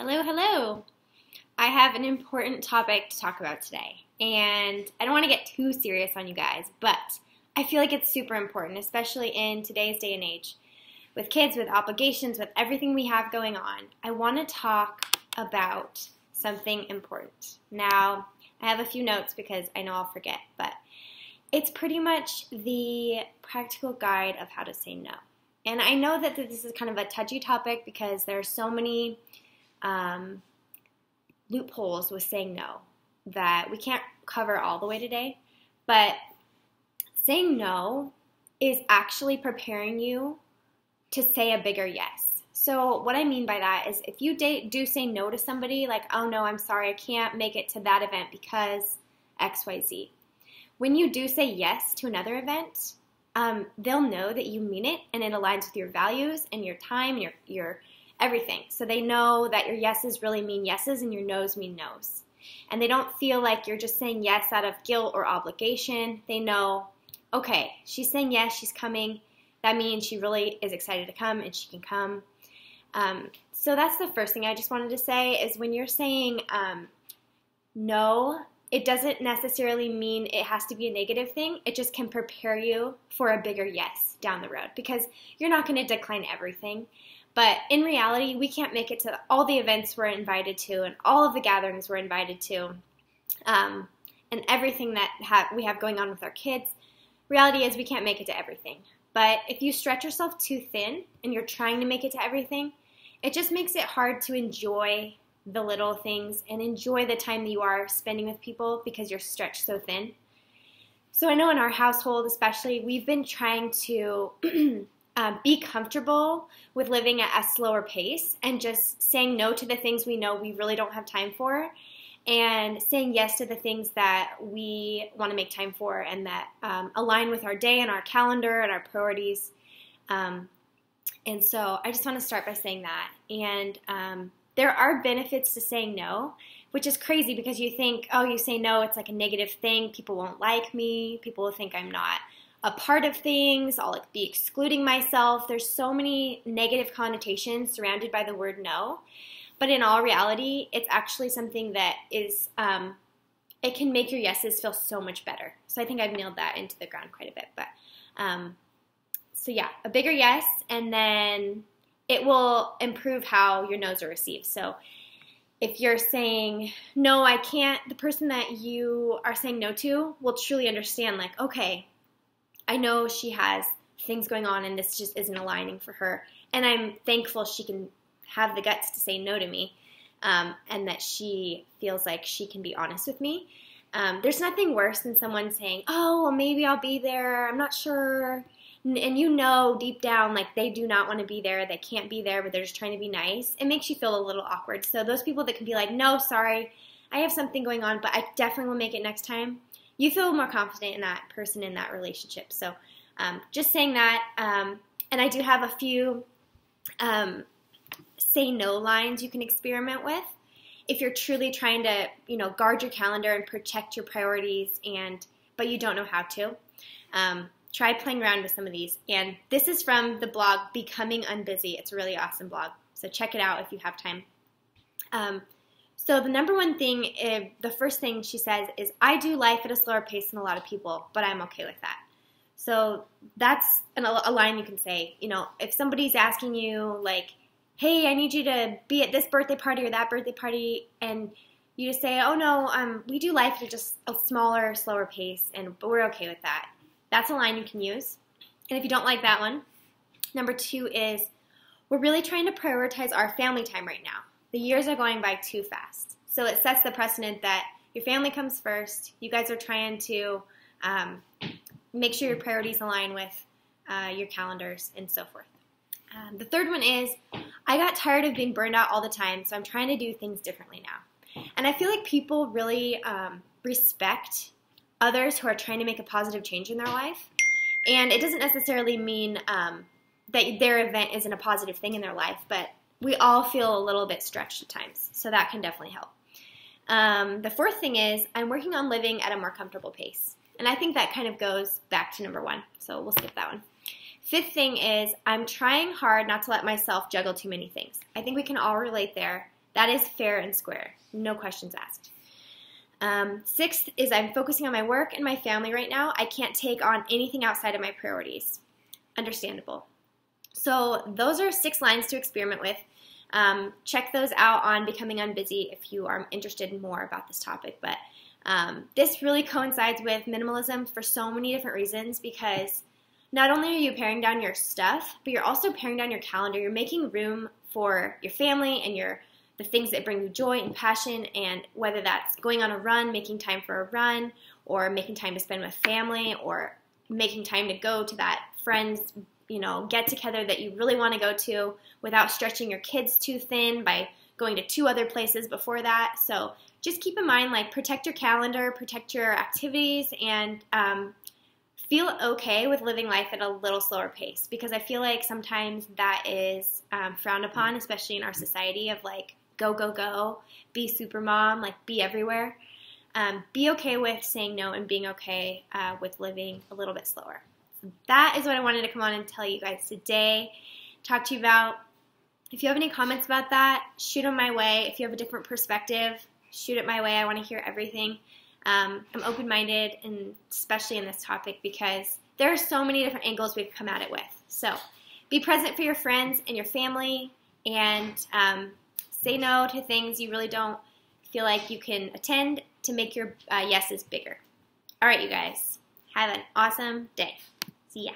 Hello, hello. I have an important topic to talk about today, and I don't want to get too serious on you guys, but I feel like it's super important, especially in today's day and age. With kids, with obligations, with everything we have going on, I want to talk about something important. Now, I have a few notes because I know I'll forget, but it's pretty much the practical guide of how to say no. And I know that this is kind of a touchy topic because there are so many loopholes with saying no that we can't cover all the way today. But saying no is actually preparing you to say a bigger yes. So what I mean by that is if you do say no to somebody, like, oh no, I'm sorry, I can't make it to that event because XYZ. When you do say yes to another event, they'll know that you mean it and it aligns with your values and your time, your everything. So they know that your yeses really mean yeses and your nos mean nos. And they don't feel like you're just saying yes out of guilt or obligation. They know, okay, she's saying yes, she's coming. That means she really is excited to come and she can come. So that's the first thing I just wanted to say is when you're saying no, it doesn't necessarily mean it has to be a negative thing. It just can prepare you for a bigger yes down the road because you're not going to decline everything. But in reality, we can't make it to all the events we're invited to and all of the gatherings we're invited to and everything that we have going on with our kids. Reality is we can't make it to everything. But if you stretch yourself too thin and you're trying to make it to everything, it just makes it hard to enjoy the little things and enjoy the time that you are spending with people because you're stretched so thin. So I know in our household especially, we've been trying to be comfortable with living at a slower pace and just saying no to the things we know we really don't have time for and saying yes to the things that we want to make time for and that align with our day and our calendar and our priorities. And so I just want to start by saying that. And there are benefits to saying no, which is crazy because you think, oh, you say no, it's like a negative thing. People won't like me. People will think I'm not a part of things. I'll be excluding myself. There's so many negative connotations surrounded by the word no. But in all reality, it's actually something that is, it can make your yeses feel so much better. So I think I've nailed that into the ground quite a bit. But so yeah, a bigger yes, and then it will improve how your no's are received. So if you're saying, no, I can't, the person that you are saying no to will truly understand, like, okay, I know she has things going on and this just isn't aligning for her. And I'm thankful she can have the guts to say no to me and that she feels like she can be honest with me. There's nothing worse than someone saying, oh, well, maybe I'll be there. I'm not sure. And you know deep down, like, they do not want to be there. They can't be there, but they're just trying to be nice. It makes you feel a little awkward. So those people that can be like, no, sorry, I have something going on, but I definitely will make it next time. You feel more confident in that person, in that relationship. So just saying that. And I do have a few say no lines you can experiment with if you're truly trying to, guard your calendar and protect your priorities, but you don't know how to. Try playing around with some of these. And this is from the blog Becoming Unbusy. It's a really awesome blog. So check it out if you have time. So the number one thing, the first thing she says is, I do life at a slower pace than a lot of people, but I'm okay with that. So that's a line you can say. If somebody's asking you, like, hey, I need you to be at this birthday party or that birthday party, and you just say, oh, no, we do life at just a smaller, slower pace, but we're okay with that. That's a line you can use. And if you don't like that one, number two is, we're really trying to prioritize our family time right now. The years are going by too fast. So it sets the precedent that your family comes first. You guys are trying to make sure your priorities align with your calendars and so forth. The third one is, I got tired of being burned out all the time, so I'm trying to do things differently now. And I feel like people really respect others who are trying to make a positive change in their life. And it doesn't necessarily mean that their event isn't a positive thing in their life, but we all feel a little bit stretched at times, so that can definitely help. The fourth thing is, I'm working on living at a more comfortable pace. And I think that kind of goes back to number one, so we'll skip that one. Fifth thing is I'm trying hard not to let myself juggle too many things. I think we can all relate there. That is fair and square. No questions asked. Sixth is I'm focusing on my work and my family right now. I can't take on anything outside of my priorities. Understandable. So those are 6 lines to experiment with. Check those out on Becoming Unbusy if you are interested in more about this topic. But this really coincides with minimalism for so many different reasons, because not only are you paring down your stuff, but you're also paring down your calendar. You're making room for your family and the things that bring you joy and passion, and whether that's going on a run, making time for a run, or making time to spend with family, or making time to go to that friend's get together that you really want to go to without stretching your kids too thin by going to 2 other places before that. So just keep in mind, like, protect your calendar, protect your activities, and feel okay with living life at a little slower pace, because I feel like sometimes that is frowned upon, especially in our society of like, go, go, go, be super mom, like be everywhere. Be okay with saying no and being okay with living a little bit slower. That is what I wanted to come on and tell you guys today, talk to you about. If you have any comments about that, shoot them my way. If you have a different perspective, shoot it my way. I want to hear everything. I'm open-minded, and especially in this topic, because there are so many different angles we could come at it with. So be present for your friends and your family, and say no to things you really don't feel like you can attend to make your yeses bigger. All right, you guys. Have an awesome day. See ya.